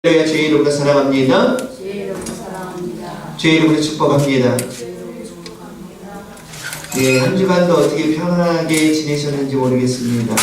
주의 이름으로 사랑합니다. 주의 이름으로 축복합니다. 예, 한 주간도 어떻게 편안하게 지내셨는지 모르겠습니다.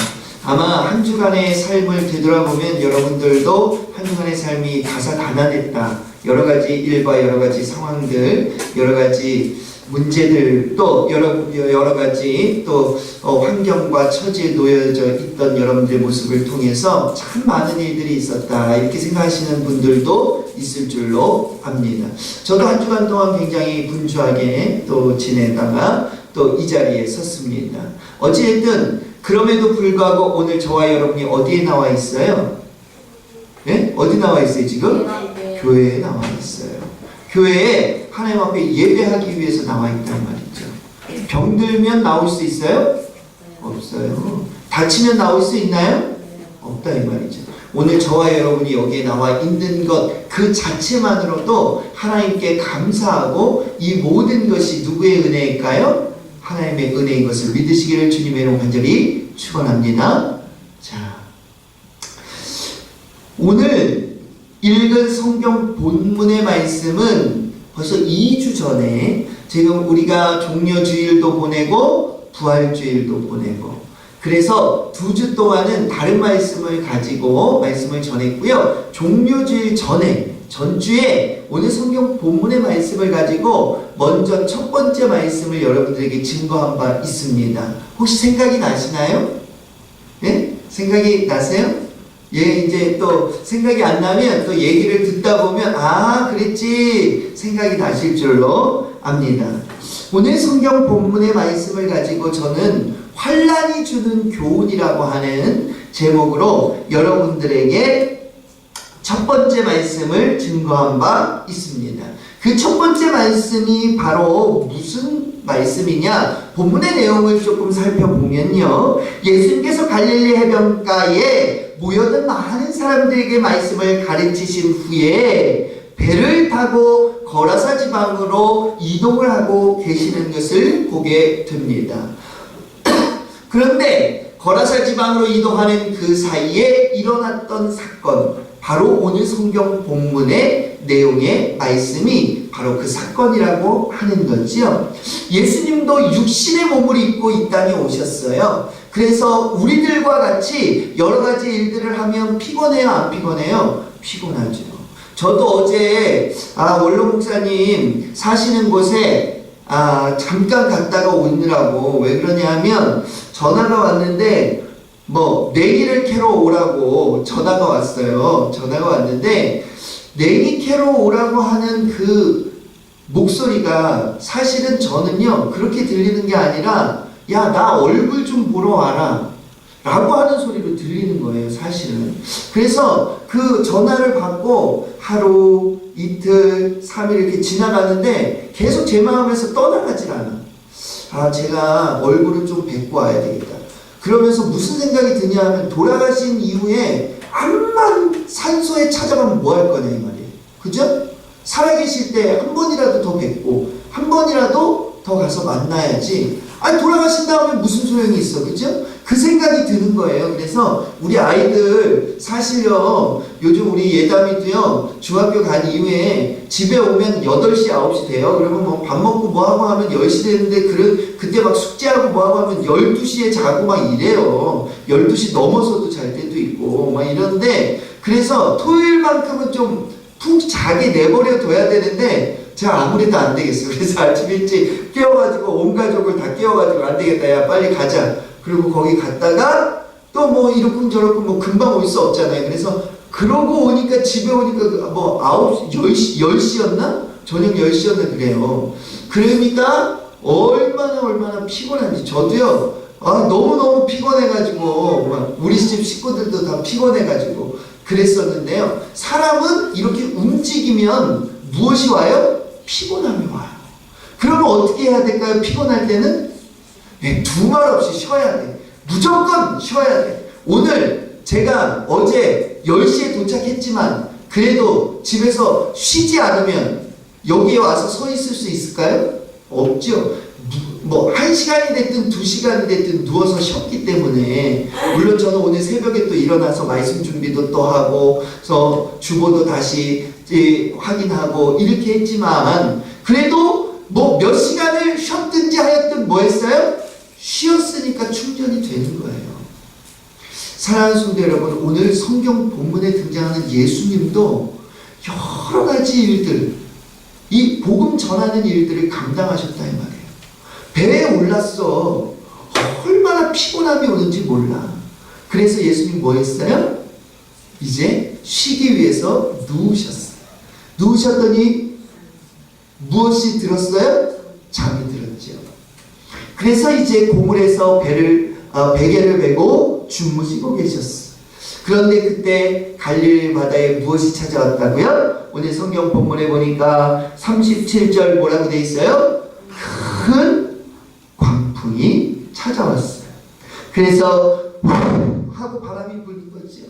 아마 한 주간의 삶을 되돌아보면 여러분들도 한 주간의 삶이 다사다난했다. 여러 가지 일과 여러 가지 상황들, 여러 가지 문제들, 또 여러 가지 또 환경과 처지에 놓여져 있던 여러분들의 모습을 통해서 참 많은 일들이 있었다, 이렇게 생각하시는 분들도 있을 줄로 압니다. 저도 한 주간 동안 굉장히 분주하게 또 지내다가 또 이 자리에 섰습니다. 어찌됐든 그럼에도 불구하고 오늘 저와 여러분이 어디에 나와 있어요? 네? 어디 나와 있어요 지금? 교회에 나와 있어요. 교회에 하나님 앞에 예배하기 위해서 나와 있단 말이죠. 병들면 나올 수 있어요? 없어요. 다치면 나올 수 있나요? 없다 이 말이죠. 오늘 저와 여러분이 여기에 나와 있는 것 그 자체만으로도 하나님께 감사하고, 이 모든 것이 누구의 은혜일까요? 하나님의 은혜인 것을 믿으시기를 주님의 이름으로 간절히 축원합니다. 자, 오늘 읽은 성경 본문의 말씀은 벌써 2주 전에, 지금 우리가 종려주일도 보내고 부활주일도 보내고, 그래서 2주 동안은 다른 말씀을 가지고 말씀을 전했고요. 종려주일 전주에 오늘 성경 본문의 말씀을 가지고 먼저 첫 번째 말씀을 여러분들에게 증거한 바 있습니다. 혹시 생각이 나시나요? 네? 생각이 나세요? 예, 이제 또 생각이 안 나면 또 얘기를 듣다 보면 그랬지 생각이 나실 줄로 압니다. 오늘 성경 본문의 말씀을 가지고 저는 환난이 주는 교훈이라고 하는 제목으로 여러분들에게 첫 번째 말씀을 증거한 바 있습니다. 그 첫 번째 말씀이 바로 무슨 말씀이냐? 본문의 내용을 조금 살펴보면요, 예수님께서 갈릴리 해변가에 모여든 많은 사람들에게 말씀을 가르치신 후에 배를 타고 거라사 지방으로 이동을 하고 계시는 것을 보게 됩니다. 그런데 거라사 지방으로 이동하는 그 사이에 일어났던 사건, 바로 오늘 성경 본문의 내용의 말씀이 바로 그 사건이라고 하는 거죠. 예수님도 육신의 몸을 입고 이 땅에 오셨어요. 그래서 우리들과 같이 여러 가지 일들을 하면 피곤해요, 안 피곤해요? 피곤하죠. 저도 어제 원로 목사님 사시는 곳에 잠깐 갔다가 오느라고, 왜 그러냐면 전화가 왔는데 내기를 캐러 오라고 전화가 왔어요. 전화가 왔는데 내기 캐러 오라고 하는 그 목소리가 사실은 저는요, 그렇게 들리는 게 아니라 야, 나 얼굴 좀 보러 와라 라고 하는 소리로 들리는 거예요, 사실은. 그래서 그 전화를 받고 하루, 이틀, 3일 이렇게 지나가는데 계속 제 마음에서 떠나가질 않아. 제가 얼굴을 좀 뵙고 와야 되겠다. 그러면서 무슨 생각이 드냐 하면, 돌아가신 이후에 암만 산소에 찾아가면 뭐 할 거냐 이 말이에요. 그죠? 살아계실 때 한 번이라도 더 뵙고 한 번이라도 더 가서 만나야지. 돌아가신 다음에 무슨 소용이 있어, 그죠? 그 생각이 드는 거예요. 그래서 우리 아이들 사실요, 요즘 우리 예담이도요, 중학교 간 이후에 집에 오면 8시, 9시 돼요. 그러면 밥 먹고 하고 하면 10시 되는데, 그때 막 숙제하고 하고 하면 12시에 자고 막 이래요. 12시 넘어서도 잘 때도 있고 막 이런데, 그래서 토요일만큼은 좀 푹 자게 내버려 둬야 되는데 제가 아무래도 안 되겠어요. 그래서 아침 일찍 깨워가지고 온 가족을 다 깨워가지고, 안 되겠다, 야 빨리 가자. 그리고 거기 갔다가 또 이렇군 저렇군 금방 올 수 없잖아요. 그래서 그러고 오니까, 집에 오니까 9시, 10시였나? 저녁 10시였나 그래요. 그러니까 얼마나 피곤한지. 저도요, 너무너무 피곤해가지고, 우리 집 식구들도 다 피곤해가지고 그랬었는데요. 사람은 이렇게 움직이면 무엇이 와요? 피곤함이 와요. 그러면 어떻게 해야 될까요? 피곤할 때는 두말 없이 쉬어야 돼. 무조건 쉬어야 돼. 오늘 제가 어제 10시에 도착했지만 그래도 집에서 쉬지 않으면 여기에 와서 서 있을 수 있을까요? 없죠. 뭐 1시간이 됐든 2시간이 됐든 누워서 쉬었기 때문에, 물론 저는 오늘 새벽에 또 일어나서 말씀 준비도 또 하고 주보도 다시 확인하고 이렇게 했지만, 그래도 뭐 몇 시간을 쉬었든지 하였든 뭐 했어요? 쉬었으니까 충전이 되는 거예요. 사랑하는 성도 여러분, 오늘 성경 본문에 등장하는 예수님도 여러 가지 일들, 이 복음 전하는 일들을 감당하셨다 이 말이에요. 배에 올랐어. 얼마나 피곤함이 오는지 몰라. 그래서 예수님 뭐 했어요? 이제 쉬기 위해서 누우셨어요. 누우셨더니 무엇이 들었어요? 잠이 들었죠. 그래서 이제 고물에서 베개를 메고 주무시고 계셨어요. 그런데 그때 갈릴리 바다에 무엇이 찾아왔다고요? 오늘 성경 본문에 보니까 37절 뭐라고 돼 있어요? 큰 광풍이 찾아왔어요. 그래서 하고 바람이 부는 거죠.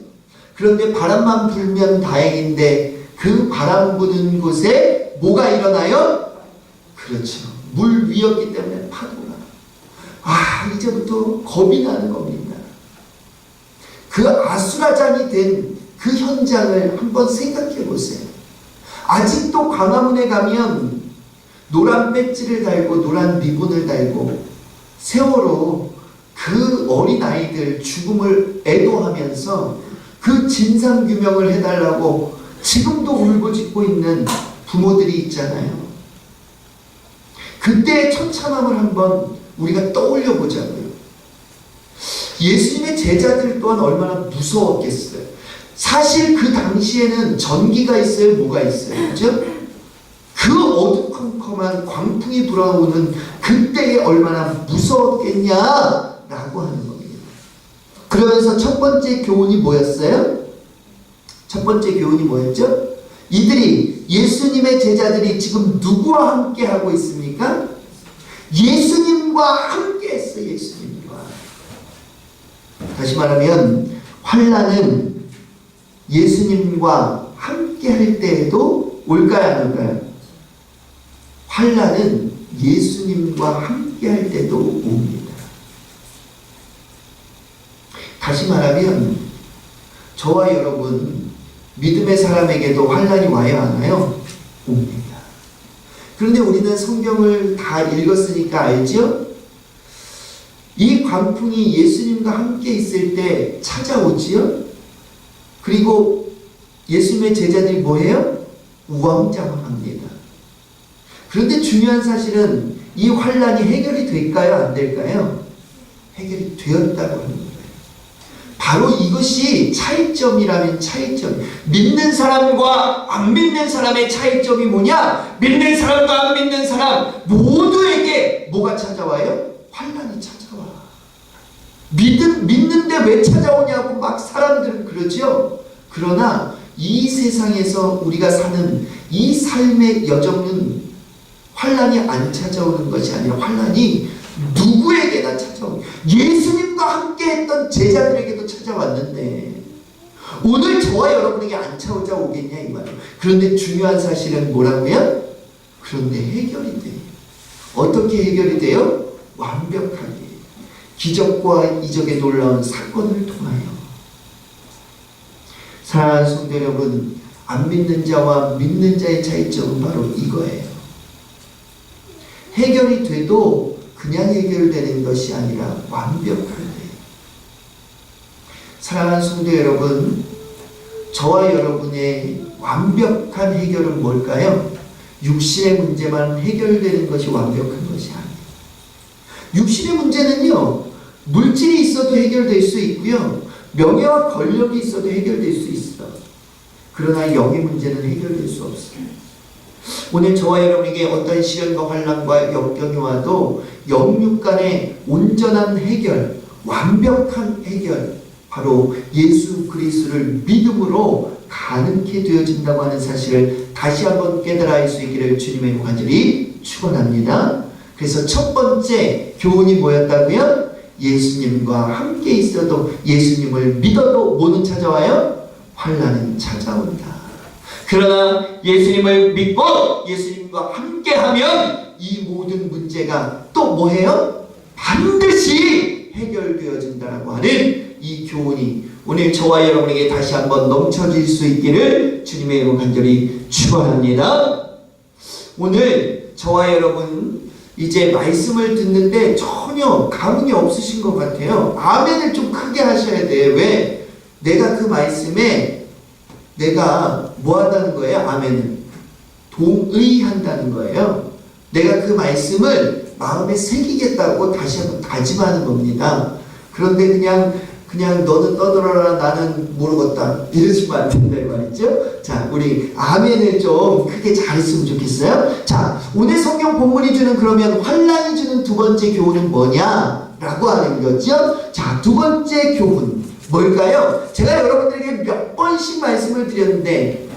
그런데 바람만 불면 다행인데 그 바람 부는 곳에 뭐가 일어나요? 그렇죠. 물 위였기 때문에 파도가. 이제부터 겁이 나는 겁니다. 그 아수라장이 된 그 현장을 한번 생각해 보세요. 아직도 광화문에 가면 노란 배지를 달고 노란 리본을 달고 세월호 그 어린아이들 죽음을 애도하면서 그 진상규명을 해달라고 지금도 울부짖고 있는 부모들이 있잖아요. 그때의 처참함을 한번 우리가 떠올려 보자고요. 예수님의 제자들 또한 얼마나 무서웠겠어요. 사실 그 당시에는 전기가 있어요? 뭐가 있어요? 그죠? 그 어두컴컴한 광풍이 불어오는 그때에 얼마나 무서웠겠냐라고 하는 겁니다. 그러면서 첫 번째 교훈이 뭐였어요? 첫 번째 교훈이 뭐였죠? 이들이, 예수님의 제자들이 지금 누구와 함께 하고 있습니까? 예수님과 함께 했어요. 예수님과. 다시 말하면 환난은 예수님과 함께 할 때에도 올까요? 안 올까요? 환난은 예수님과 함께 할 때도 옵니다. 다시 말하면 저와 여러분, 믿음의 사람에게도 환난이 와요? 안 와요? 옵니다. 그런데 우리는 성경을 다 읽었으니까 알죠? 이 광풍이 예수님과 함께 있을 때 찾아오지요? 그리고 예수님의 제자들이 뭐해요? 우왕좌왕합니다. 그런데 중요한 사실은 이 환난이 해결이 될까요? 안 될까요? 해결이 되었다고 하는 거예요. 바로 이것이 차이점이라면 차이점. 믿는 사람과 안 믿는 사람의 차이점이 뭐냐? 믿는 사람과 안 믿는 사람 모두에게 뭐가 찾아와요? 환난이 찾아와. 믿는데 왜 찾아오냐고 막 사람들은 그러죠. 그러나 이 세상에서 우리가 사는 이 삶의 여정은 환난이 안 찾아오는 것이 아니라 환난이 누구에게나 찾아오고, 예수님과 함께 했던 제자들에게도 찾아왔는데 오늘 저와 여러분에게 안 찾아오겠냐 이 말이에요. 그런데 중요한 사실은 뭐라고요? 그런데 해결이 돼요. 어떻게 해결이 돼요? 완벽하게. 기적과 이적의 놀라운 사건을 통하여. 사랑하는 성도 여러분, 안 믿는 자와 믿는 자의 차이점은 바로 이거예요. 해결이 돼도 그냥 해결되는 것이 아니라 완벽하게. 사랑하는 성도 여러분, 저와 여러분의 완벽한 해결은 뭘까요? 육신의 문제만 해결되는 것이 완벽한 것이 아니에요. 육신의 문제는요, 물질이 있어도 해결될 수 있고요, 명예와 권력이 있어도 해결될 수 있어. 그러나 영의 문제는 해결될 수 없어요. 오늘 저와 여러분에게 어떤 시련과 환난과 역경이 와도 영육 간의 온전한 해결, 완벽한 해결, 바로 예수 그리스도를 믿음으로 가능케 되어진다고 하는 사실을 다시 한번 깨달아 알 수 있기를 주님의 간절히 축원합니다. 그래서 첫 번째 교훈이 뭐였다고요? 예수님과 함께 있어도, 예수님을 믿어도 뭐는 찾아와요? 환난은 찾아온다. 그러나 예수님을 믿고 예수님과 함께하면 이 모든 문제가 또 또 뭐해요? 반드시 해결되어진다라고 하는 이 교훈이 오늘 저와 여러분에게 다시 한번 넘쳐질 수 있기를 주님의 이름으로 간절히 축원합니다. 오늘 저와 여러분 이제 말씀을 듣는데 전혀 감흥이 없으신 것 같아요. 아멘을 좀 크게 하셔야 돼. 왜? 내가 그 말씀에 내가 뭐 한다는 거예요? 아멘은 동의한다는 거예요. 내가 그 말씀을 마음에 새기겠다고 다시 한번 다짐하는 겁니다. 그런데 그냥 너는 떠들어라 나는 모르겠다 이러시면 안 된다 말이죠. 자, 우리 아멘을 좀 크게 잘했으면 좋겠어요. 자, 오늘 성경 본문이 주는 그러면 환란이 주는 두 번째 교훈은 뭐냐라고 하는 거죠. 자, 두 번째 교훈 뭘까요? 제가 여러분들에게 몇 번씩 말씀을 드렸는데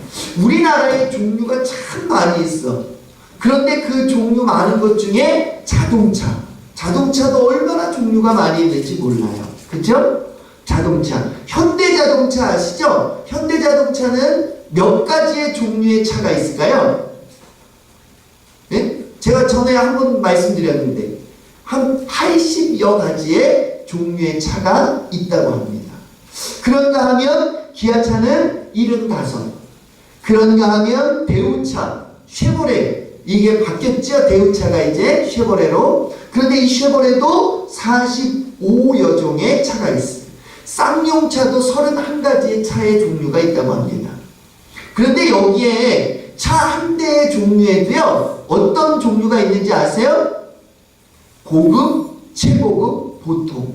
우리나라에 종류가 참 많이 있어. 그런데 그 종류 많은 것 중에 자동차도 얼마나 종류가 많이 있는지 몰라요. 그죠? 자동차. 현대자동차 아시죠? 현대자동차는 몇 가지의 종류의 차가 있을까요? 네? 제가 전에 한번 말씀드렸는데 한 80여 가지의 종류의 차가 있다고 합니다. 그런가 하면 기아차는 75. 그런가 하면 대우차, 쉐보레 이게 바뀌었죠? 대우차가 이제 쉐보레로. 그런데 이 쉐보레도 45여 종의 차가 있어요. 쌍용차도 31가지의 차의 종류가 있다고 합니다. 그런데 여기에 차 한 대의 종류에도요 어떤 종류가 있는지 아세요? 고급, 최고급, 보통.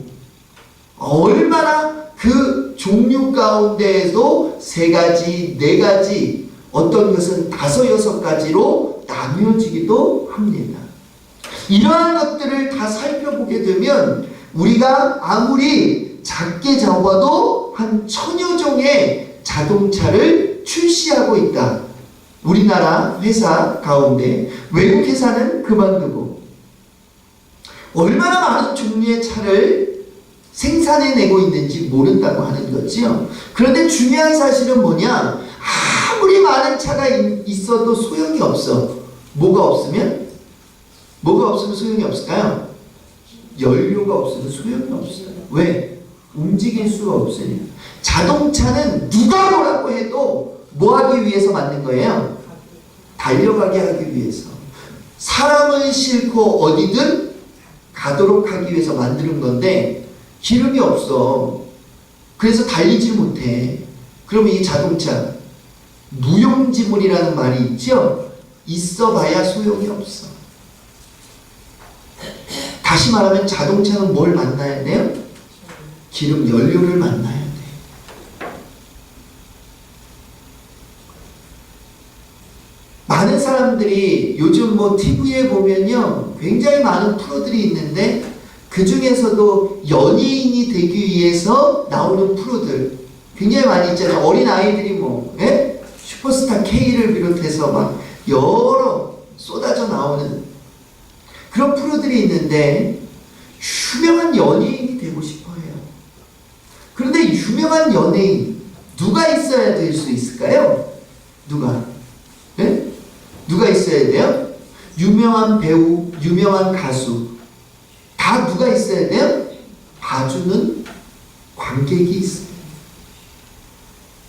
얼마나 그 종류 가운데에도 3가지, 4가지, 어떤 것은 5, 6가지로 나뉘어지기도 합니다. 이러한 것들을 다 살펴보게 되면 우리가 아무리 작게 잡아도 한 1000여 종의 자동차를 출시하고 있다. 우리나라 회사 가운데 외국 회사는 그만두고 얼마나 많은 종류의 차를 생산해내고 있는지 모른다고 하는 거지요. 그런데 중요한 사실은 뭐냐? 아무리 많은 차가 있어도 소용이 없어. 뭐가 없으면 소용이 없을까요? 연료가 없으면 소용이 없어요. 왜? 움직일 수가 없으니까. 자동차는 누가 뭐라고 해도 뭐 하기 위해서 만든 거예요? 달려가게 하기 위해서. 사람을 싣고 어디든 가도록 하기 위해서 만드는 건데 기름이 없어. 그래서 달리지 못해. 그러면 이 자동차 무용지물이라는 말이 있죠? 있어봐야 소용이 없어. 다시 말하면 자동차는 뭘 만나야 돼요? 기름, 연료를 만나야 돼. 많은 사람들이 요즘 TV에 보면요 굉장히 많은 프로들이 있는데 그 중에서도 연예인이 되기 위해서 나오는 프로들 굉장히 많이 있잖아요. 어린 아이들이 슈퍼스타 K를 비롯해서 막 여러 쏟아져 나오는 그런 프로들이 있는데 유명한 연예인이 되고 싶어 해요. 그런데 유명한 연예인 누가 있어야 될 수 있을까요? 누가? 네? 누가 있어야 돼요? 유명한 배우, 유명한 가수 다 누가 있어야 돼요? 봐주는 관객이 있어요.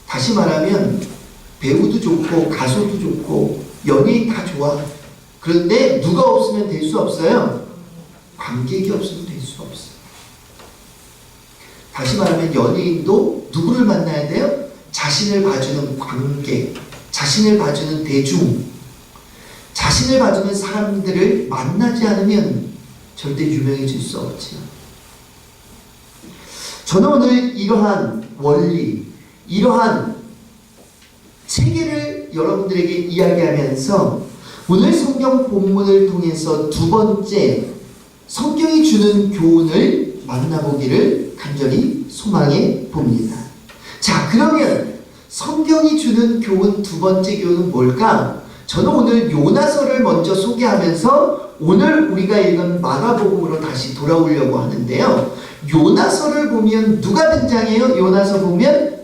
다시 말하면 배우도 좋고 가수도 좋고 연예인 다 좋아. 그런데 누가 없으면 될 수 없어요? 관객이 없으면 될 수 없어요. 다시 말하면 연예인도 누구를 만나야 돼요? 자신을 봐주는 관객, 자신을 봐주는 대중, 자신을 봐주는 사람들을 만나지 않으면 절대 유명해질 수 없죠. 저는 오늘 이러한 원리, 이러한 체계를 여러분들에게 이야기하면서 오늘 성경 본문을 통해서 두 번째 성경이 주는 교훈을 만나보기를 간절히 소망해 봅니다. 자, 그러면 성경이 주는 교훈 두 번째 교훈은 뭘까? 저는 오늘 요나서를 먼저 소개하면서 오늘 우리가 읽은 마가복음으로 다시 돌아오려고 하는데요. 요나서를 보면 누가 등장해요? 요나서 보면?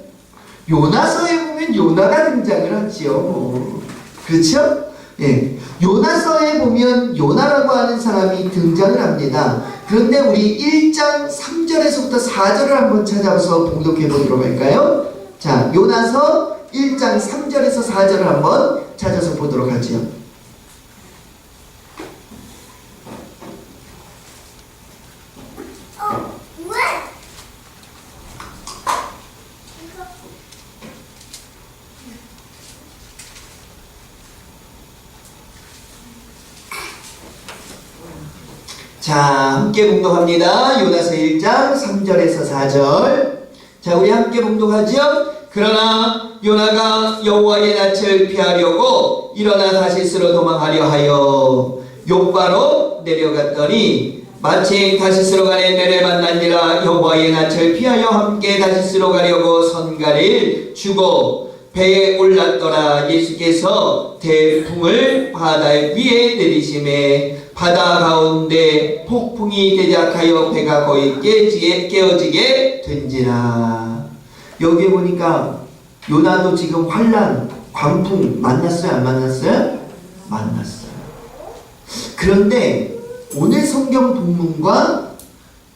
요나서에 보면 요나가 등장을 하지요. 그렇죠? 예, 요나서에 보면 요나라고 하는 사람이 등장을 합니다. 그런데 우리 1장 3절에서부터 4절을 한번 찾아서 봉독해 보도록 할까요? 자, 요나서 1장 3절에서 4절을 한번 찾아서 보도록 하죠. 자, 함께 봉독합니다. 요나서 1장 3절에서 4절. 자, 우리 함께 봉독하죠. 그러나 요나가 여호와의 낯을 피하려고 일어나 다시스로 도망하려 하여 욥바로 내려갔더니 마침 다시스로 가는 배를 만난지라. 여호와의 낯을 피하여 함께 다시스로 가려고 선가를 주고 배에 올랐더라. 예수께서 대풍을 바다 위에 내리심에 바다 가운데 폭풍이 대작하여 배가 거의 깨어지게 된지라. 여기 보니까 요나도 지금 환란, 광풍 만났어요? 안 만났어요? 만났어요. 그런데 오늘 성경 본문과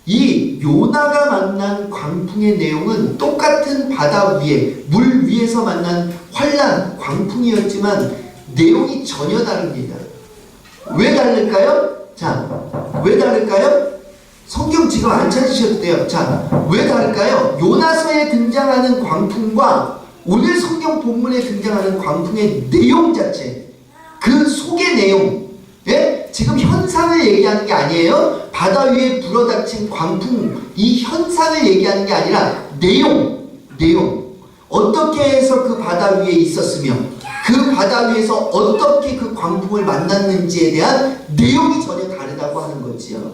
이 요나가 만난 광풍의 내용은 똑같은 바다 위에, 물 위에서 만난 환란, 광풍이었지만 내용이 전혀 다릅니다. 왜 다를까요? 자, 왜 다를까요? 성경 지금 안 찾으셔도 돼요. 자, 왜 다를까요? 요나서에 등장하는 광풍과 오늘 성경 본문에 등장하는 광풍의 내용 자체, 그 속의 내용, 예? 지금 현상을 얘기하는 게 아니에요. 바다 위에 불어닥친 광풍, 이 현상을 얘기하는 게 아니라 내용. 어떻게 해서 그 바다 위에 있었으며 그 바다 위에서 어떻게 그 광풍을 만났는지에 대한 내용이 전혀 다르다고 하는 거지요.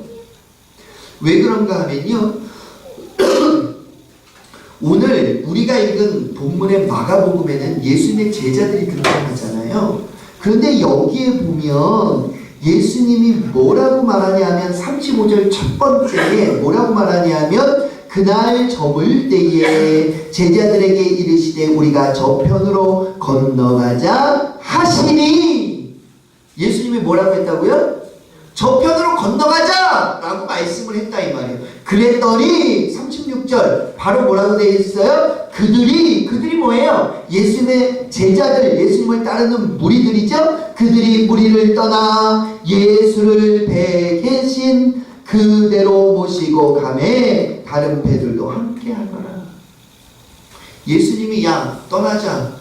왜 그런가 하면요, 오늘 우리가 읽은 본문의 마가복음에는 예수님의 제자들이 등장하잖아요. 그런데 여기에 보면 예수님이 뭐라고 말하냐 하면 35절 첫 번째에 뭐라고 말하냐 하면 그날 저물 때에 제자들에게 이르시되 우리가 저편으로 건너가자 하시니. 예수님이 뭐라고 했다고요? 저편으로 건너가자 라고 말씀을 했다 이 말이에요. 그랬더니 36절 바로 뭐라고 되어 있어요? 그들이 뭐예요? 예수님의 제자들, 예수님을 따르는 무리들이죠. 그들이 무리를 떠나 예수를 배에 계신 그대로 모시고 가매 다른 배들도 함께 하더라. 예수님이 야 떠나자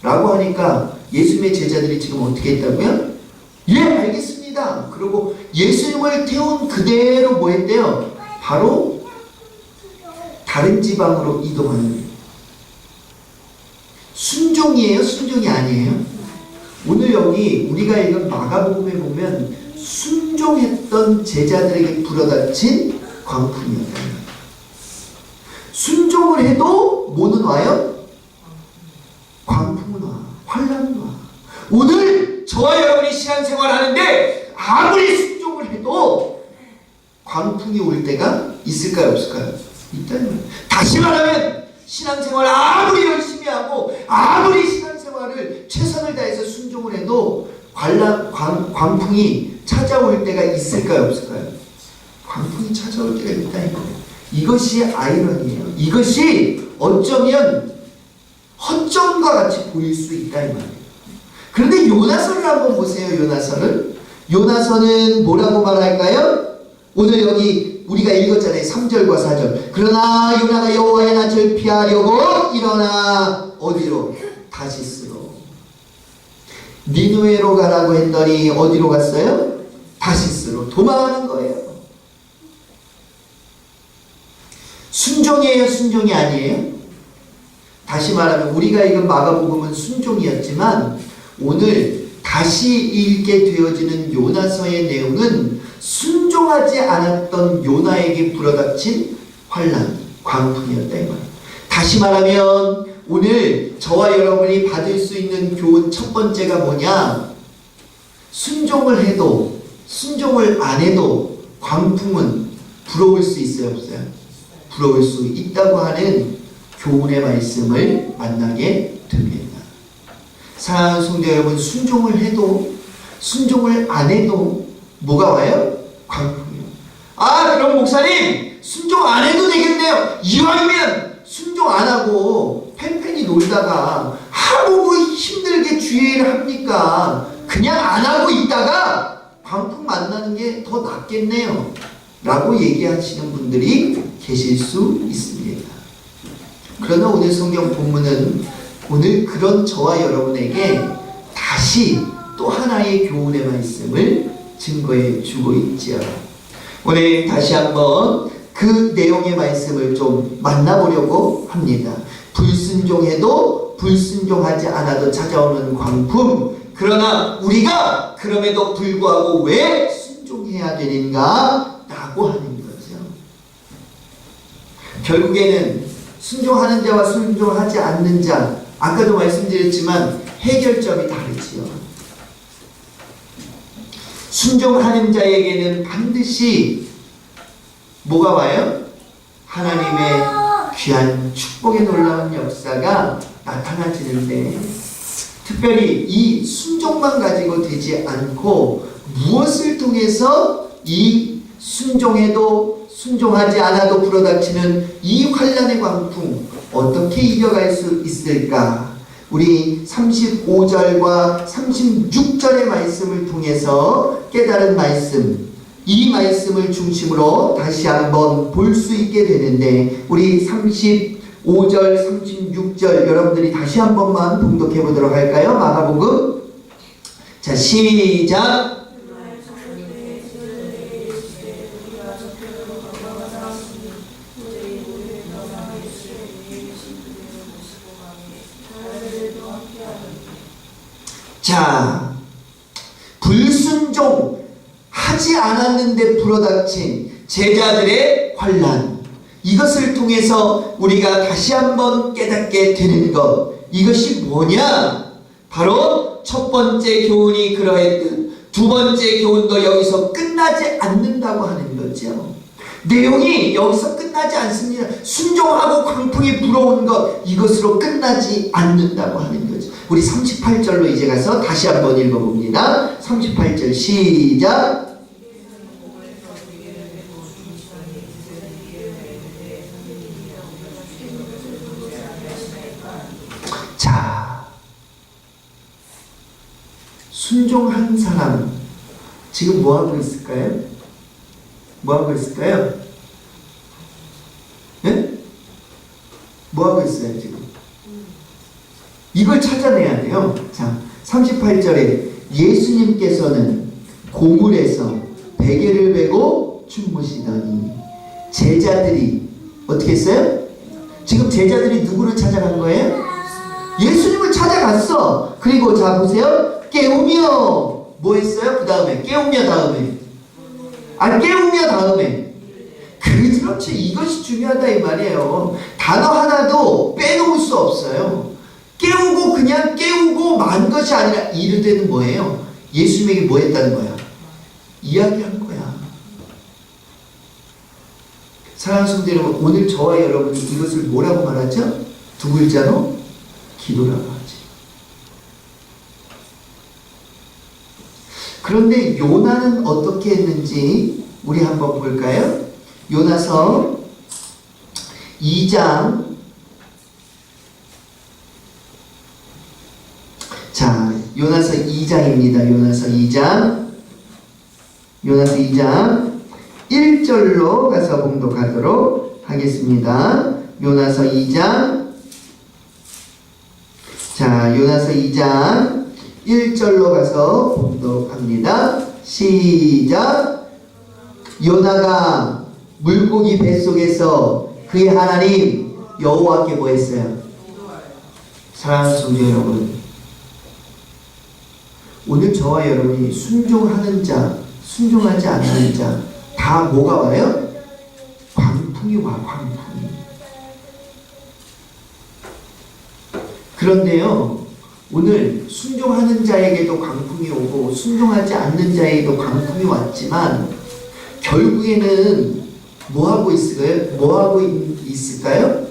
라고 하니까 예수님의 제자들이 지금 어떻게 했다고요? 예, 알겠습니다. 그리고 예수님을 태운 그대로 뭐 했대요? 바로 다른 지방으로 이동하는 거예요. 순종이에요? 순종이 아니에요? 오늘 여기 우리가 읽은 마가복음에 보면 순종했던 제자들에게 불어닥친 광풍이었다. 순종을 해도 뭐는 와요? 광풍은 와. 환란은 와. 오늘 저와 여러분이 신앙생활 하는데 아무리 순종을 해도 광풍이 올 때가 있을까요? 없을까요? 있다는 거예요. 다시 말하면 신앙생활 아무리 열심히 하고 아무리 신앙생활을 최선을 다해서 순종을 해도 광풍이 찾아올 때가 있을까요? 없을까요? 광풍이 찾아올 때가 있다는 거예요. 이것이 아이러니예요. 이것이 어쩌면 허점과 같이 보일 수 있다 이 말이에요. 그런데 요나서를 한번 보세요. 요나서는 뭐라고 말할까요? 오늘 여기 우리가 읽었잖아요. 3절과 4절. 그러나 요나가 여호와의 낯을 피하려고 일어나 어디로? 다시스로. 니누에로 가라고 했더니 어디로 갔어요? 다시스로 도망하는 거예요. 순종이에요? 순종이 아니에요? 다시 말하면 우리가 읽은 마가복음은 순종이었지만 오늘 다시 읽게 되어지는 요나서의 내용은 순종하지 않았던 요나에게 불어닥친 환란, 광풍이었다 이 말이에요. 다시 말하면 오늘 저와 여러분이 받을 수 있는 교훈 첫 번째가 뭐냐? 순종을 해도 순종을 안 해도 광풍은 불어올 수 있어요? 없어요? 불어올 수 있다고 하는 교훈의 말씀을 만나게 됩니다. 사랑하는 성도 여러분, 순종을 해도 순종을 안 해도 뭐가 와요? 광풍이요. 아, 그럼 목사님 순종 안 해도 되겠네요. 이왕이면 순종 안 하고 팽팽히 놀다가 뭐 힘들게 주의를 합니까? 그냥 안 하고 있다가 광풍 만나는 게 더 낫겠네요 라고 얘기하시는 분들이 계실 수 있습니다. 그러나 오늘 성경 본문은 오늘 그런 저와 여러분에게 다시 또 하나의 교훈의 말씀을 증거해 주고 있지요. 오늘 다시 한번 그 내용의 말씀을 좀 만나보려고 합니다. 불순종해도 불순종하지 않아도 찾아오는 광풍. 그러나 우리가 그럼에도 불구하고 왜 순종해야 되는가? 라고 하는 거죠. 결국에는 순종하는 자와 순종하지 않는 자, 아까도 말씀드렸지만 해결점이 다르지요. 순종하는 자에게는 반드시 뭐가 와요? 하나님의 귀한 축복의 놀라운 역사가 나타나지는데, 특별히 이 순종만 가지고 되지 않고 무엇을 통해서 이 순종해도 순종하지 않아도 불어닥치는 이 환난의 광풍 어떻게 이겨갈 수 있을까? 우리 35절과 36절의 말씀을 통해서 깨달은 말씀, 이 말씀을 중심으로 다시 한번 볼 수 있게 되는데, 우리 35절, 36절 여러분들이 다시 한 번만 봉독해 보도록 할까요? 마가복음. 자, 시작. 자, 불순종 하지 않았는데 불어닥친 제자들의 환난, 이것을 통해서 우리가 다시 한번 깨닫게 되는 것, 이것이 뭐냐? 바로 첫 번째 교훈이 그러했듯 두 번째 교훈도 여기서 끝나지 않는다고 하는 거죠. 내용이 여기서 끝나지 않습니다. 순종하고 광풍이 불어온 것, 이것으로 끝나지 않는다고 하는 거죠. 우리 38절로 이제 가서 다시 한번 읽어봅니다. 38절 시작. 자, 순종한 사람 지금 뭐하고 있을까요? 뭐하고 있을까요? 네? 뭐하고 있어요 지금? 이걸 찾아내야 돼요. 자, 38절에 예수님께서는 고물에서 베개를 베고 주무시더니 제자들이 어떻게 했어요? 지금 제자들이 누구를 찾아간 거예요? 예수님을 찾아갔어. 그리고 자 보세요. 깨우며 뭐 했어요? 그 다음에 깨우며 다음에 깨우며 다음에 그렇지, 이것이 중요하다 이 말이에요. 단어 하나도 빼놓을 수 없어요. 깨우고 그냥 깨우고 만 것이 아니라 이르되는 뭐예요? 예수님에게 뭐 했다는 거야? 이야기한 거야. 사랑하는 성도 여러분, 오늘 저와 여러분이 이것을 뭐라고 말하죠? 두 글자로 기도라고 하지. 그런데 요나는 어떻게 했는지 우리 한번 볼까요? 요나서 2장. 자, 요나서 2장입니다. 요나서 2장 1절로 가서 봉독하도록 하겠습니다. 요나서 2장. 자, 요나서 2장 1절로 가서 봉독합니다. 시작. 요나가 물고기 뱃속에서 그의 하나님 여호와께 뭐 했어요? 사랑하는 성도 여러분, 오늘 저와 여러분이 순종하는 자, 순종하지 않는 자, 다 뭐가 와요? 광풍이 와, 광풍이. 그런데요, 오늘 순종하는 자에게도 광풍이 오고 순종하지 않는 자에게도 광풍이 왔지만 결국에는 뭐하고 있을까요?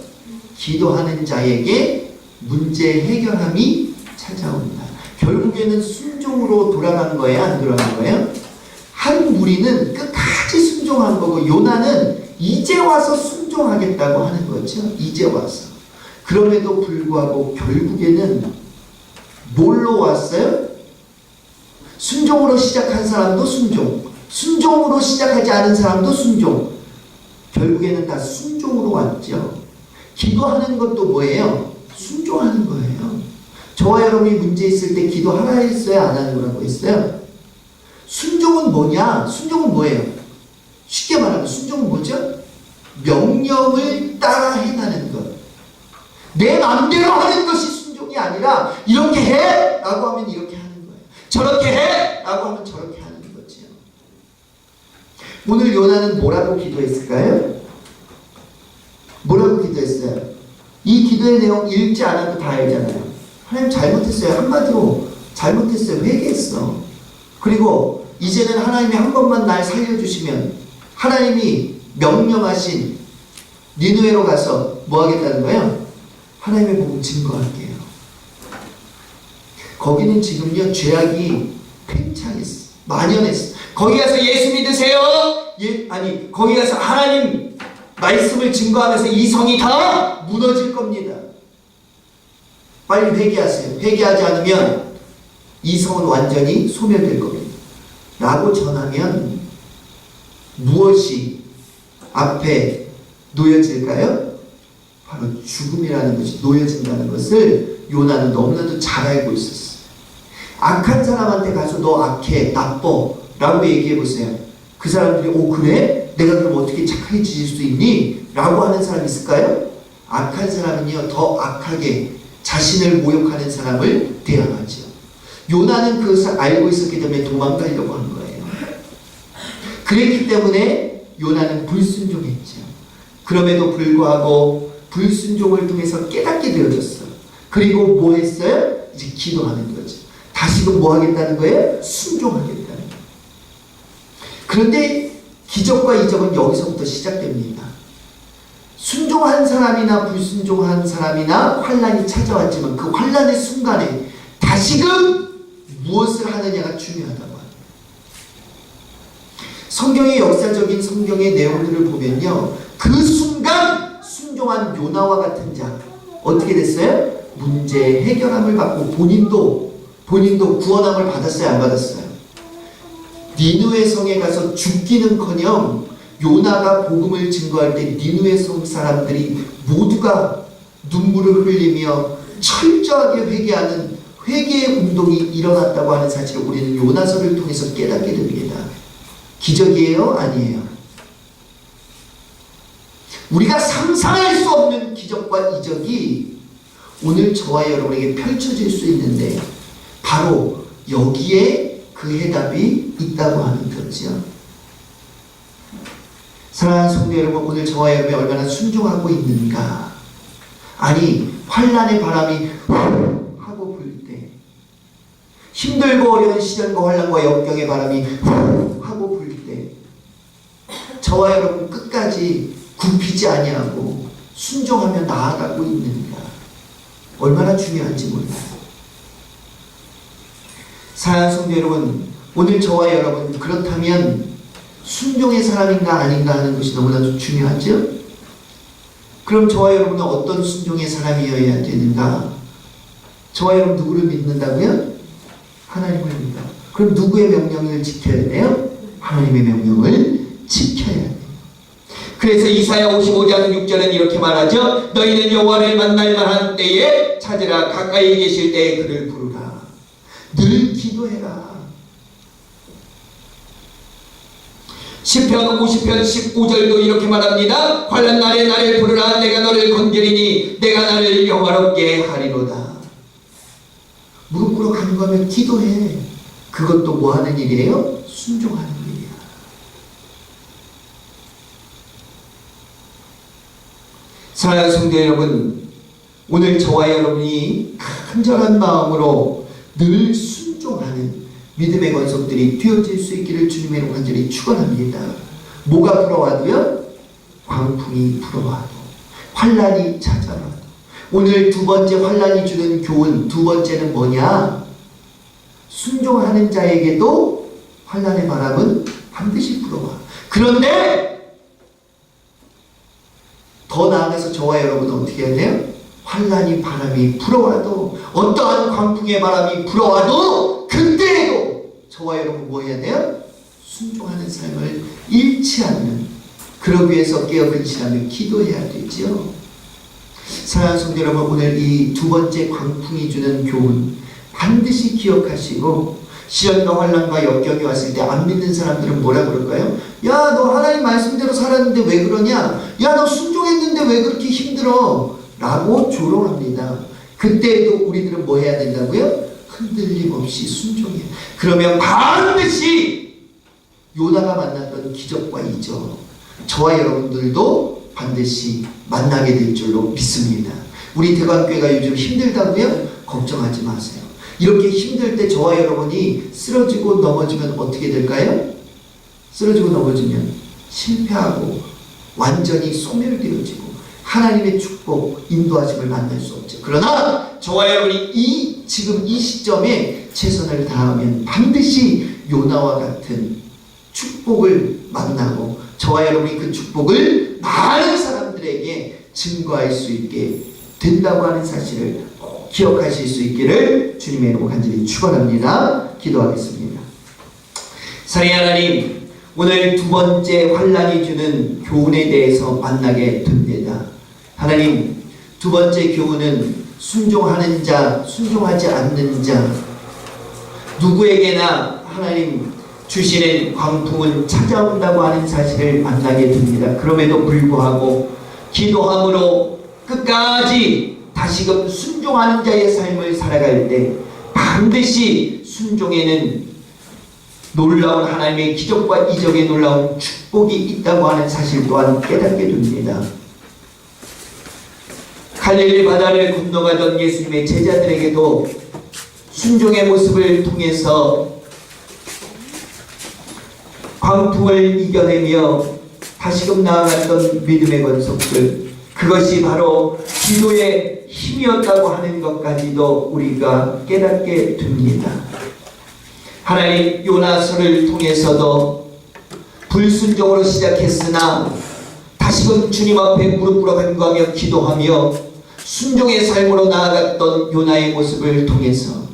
기도하는 자에게 문제 해결함이 찾아온다. 결국에는 순종으로 돌아간 거예요? 안 돌아간 거예요? 한 무리는 끝까지 순종한 거고 요나는 이제 와서 순종하겠다고 하는 거죠. 이제 와서. 그럼에도 불구하고 결국에는 뭘로 왔어요? 순종으로 시작한 사람도 순종, 순종으로 시작하지 않은 사람도 순종. 결국에는 다 순종으로 왔죠. 기도하는 것도 뭐예요? 순종하는 거예요. 저와 여러분이 문제 있을 때 기도하라 했어요? 안 하는 거라고 했어요? 순종은 뭐냐? 순종은 뭐예요? 쉽게 말하면 순종은 뭐죠? 명령을 따라 행하는 것. 내 마음대로 하는 것이 순종이 아니라 이렇게 해! 라고 하면 이렇게 하는 거예요. 저렇게 해! 라고 하면 저렇게 하는 거죠. 오늘 요나는 뭐라고 기도했을까요? 뭐라고 기도했어요? 이 기도의 내용 읽지 않아도 다 알잖아요. 하나님 잘못했어요. 한마디로 잘못했어요. 회개했어. 그리고 이제는 하나님이 한 번만 날 살려주시면 하나님이 명령하신 니느웨로 가서 뭐 하겠다는 거예요? 하나님의 복음 증거할게요. 거기는 지금요 죄악이 팽창했어. 만연했어. 거기 가서 예수 믿으세요? 아니 거기 가서 하나님 말씀을 증거하면서 이 성이 다 무너질 겁니다. 빨리 회개하세요. 회개하지 않으면 이 성은 완전히 소멸될 겁니다. 라고 전하면 무엇이 앞에 놓여질까요? 바로 죽음이라는 것이 놓여진다는 것을 요나는 너무나도 잘 알고 있었어요. 악한 사람한테 가서 너 악해, 나빠 라고 얘기해보세요. 그 사람들이 오 그래? 내가 그럼 어떻게 착해질 수 있니? 라고 하는 사람 있을까요? 악한 사람은요 더 악하게 자신을 모욕하는 사람을 대항하죠. 요나는 그것을 알고 있었기 때문에 도망가려고 한 거예요. 그랬기 때문에 요나는 불순종했죠. 그럼에도 불구하고 불순종을 통해서 깨닫게 되어졌어. 그리고 뭐 했어요? 이제 기도하는 거죠. 다시금 뭐 하겠다는 거예요? 순종하겠다는 거예요. 그런데 기적과 이적은 여기서부터 시작됩니다. 순종한 사람이나 불순종한 사람이나 환란이 찾아왔지만 그 환란의 순간에 다시금 무엇을 하느냐가 중요하다고 합니다. 성경의 역사적인 성경의 내용들을 보면요. 그 순간 순종한 요나와 같은 자 어떻게 됐어요? 문제 해결함을 받고 본인도 구원함을 받았어요? 안 받았어요? 니느웨 성에 가서 죽기는커녕 요나가 복음을 증거할 때 니느웨 성 사람들이 모두가 눈물을 흘리며 철저하게 회개하는 회개의 운동이 일어났다고 하는 사실을 우리는 요나서를 통해서 깨닫게 됩니다. 기적이에요? 아니에요? 우리가 상상할 수 없는 기적과 이적이 오늘 저와 여러분에게 펼쳐질 수 있는데 바로 여기에 그 해답이 있다고 하는 거죠. 사랑하는 성도 여러분, 오늘 저와 여러분이 얼마나 순종하고 있는가? 아니 환란의 바람이 하고 불 때, 힘들고 어려운 시련과 환란과 역경의 바람이 하고 불 때 저와 여러분 끝까지 굽히지 아니하고 순종하며 나아가고 있는가? 얼마나 중요한지 몰라요. 사랑하는 성도 여러분, 오늘 저와 여러분 그렇다면 순종의 사람인가 아닌가 하는 것이 너무나도 중요하죠? 그럼 저와 여러분은 어떤 순종의 사람이어야 되는가? 저와 여러분 누구를 믿는다고요? 하나님을 믿어. 그럼 누구의 명령을 지켜야 돼요? 하나님의 명령을 지켜야 돼요. 그래서 이사야 55장 6절은 이렇게 말하죠. 너희는 여호와를 만날 만한 때에 찾으라. 가까이 계실 때에 그를 부르라. 늘 기도해라. 시편 50편 19절도 이렇게 말합니다. 환난 날에 나를 부르라. 내가 너를 건드리니 내가 나를 영화롭게 하리로다. 무릎 꿇어 가는 거면 기도해. 그것도 뭐 하는 일이에요? 순종하는 일이야. 사랑하는 성도 여러분, 오늘 저와 여러분이 간절한 마음으로 늘 순종하는 믿음의 권속들이 되어질 수 있기를 주님의 이름으로 간절히 축원합니다. 뭐가 불어와도요? 광풍이 불어와도, 환란이 찾아와도. 오늘 두 번째 환란이 주는 교훈, 두 번째는 뭐냐? 순종하는 자에게도 환난의 바람은 반드시 불어와. 그런데 더 나아가서 저와 여러분은 어떻게 해야 돼요? 환난이 바람이 불어와도, 어떠한 광풍의 바람이 불어와도, 그때에도 저와 여러분 뭐 해야 돼요? 순종하는 삶을 잃지 않는, 그러기 위해서 깨어 근신하며 기도해야 되죠. 사랑하는 성도 여러분, 오늘 이 두 번째 광풍이 주는 교훈 반드시 기억하시고, 시련과 환난과 역경이 왔을 때 안 믿는 사람들은 뭐라 그럴까요? 야, 너 하나님 말씀대로 살았는데 왜 그러냐? 야, 너 순종했는데 왜 그렇게 힘들어? 라고 조롱합니다. 그때에도 우리들은 뭐 해야 된다고요? 흔들림 없이 순종해. 그러면 반드시 요나가 만났던 기적과 이적, 저와 여러분들도 반드시 만나게 될 줄로 믿습니다. 우리 대관교회가 요즘 힘들다고요? 걱정하지 마세요. 이렇게 힘들 때 저와 여러분이 쓰러지고 넘어지면 어떻게 될까요? 쓰러지고 넘어지면 실패하고 완전히 소멸되어지고 하나님의 축복, 인도하심을 만날 수 없죠. 그러나 저와 여러분이 지금 이 시점에 최선을 다하면 반드시 요나와 같은 축복을 만나고, 저와 여러분이 그 축복을 많은 사람들에게 증거할 수 있게 된다고 하는 사실을 꼭 기억하실 수 있기를 주님의 이름으로 간절히 축원합니다. 기도하겠습니다. 사랑의 하나님, 오늘 두 번째 환난이 주는 교훈에 대해서 만나게 됩니다. 하나님, 두 번째 교훈은 순종하는 자, 순종하지 않는 자, 누구에게나 하나님 주시는 광풍은 찾아온다고 하는 사실을 만나게 됩니다. 그럼에도 불구하고 기도함으로 끝까지 다시금 순종하는 자의 삶을 살아갈 때 반드시 순종에는 놀라운 하나님의 기적과 이적의 놀라운 축복이 있다고 하는 사실 또한 깨닫게 됩니다. 갈릴리 바다를 건너가던 예수님의 제자들에게도 순종의 모습을 통해서 광풍을 이겨내며 다시금 나아갔던 믿음의 권속들, 그것이 바로 기도의 힘이었다고 하는 것까지도 우리가 깨닫게 됩니다. 하나님, 요나서를 통해서도 불순종으로 시작했으나 다시금 주님 앞에 무릎 꿇어 간구하며 기도하며 순종의 삶으로 나아갔던 요나의 모습을 통해서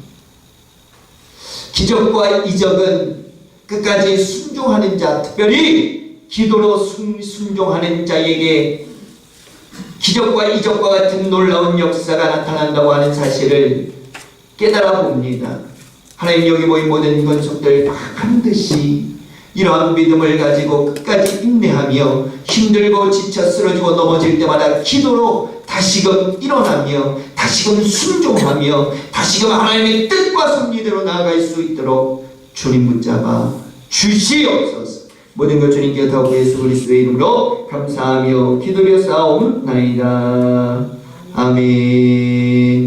기적과 이적은 끝까지 순종하는 자, 특별히 기도로 순종하는 자에게 기적과 이적과 같은 놀라운 역사가 나타난다고 하는 사실을 깨달아 봅니다. 하나님, 여기 모인 모든 권속들 반드시 이러한 믿음을 가지고 끝까지 인내하며 힘들고 지쳐 쓰러지고 넘어질 때마다 기도로 다시금 일어나며 다시금 순종하며 다시금 하나님의 뜻과 섭리대로 나아갈 수 있도록 주님 붙잡아 주시옵소서. 모든 것 주님께 다 예수 그리스도의 이름으로 감사하며 기도드려 싸움나이다. 아멘.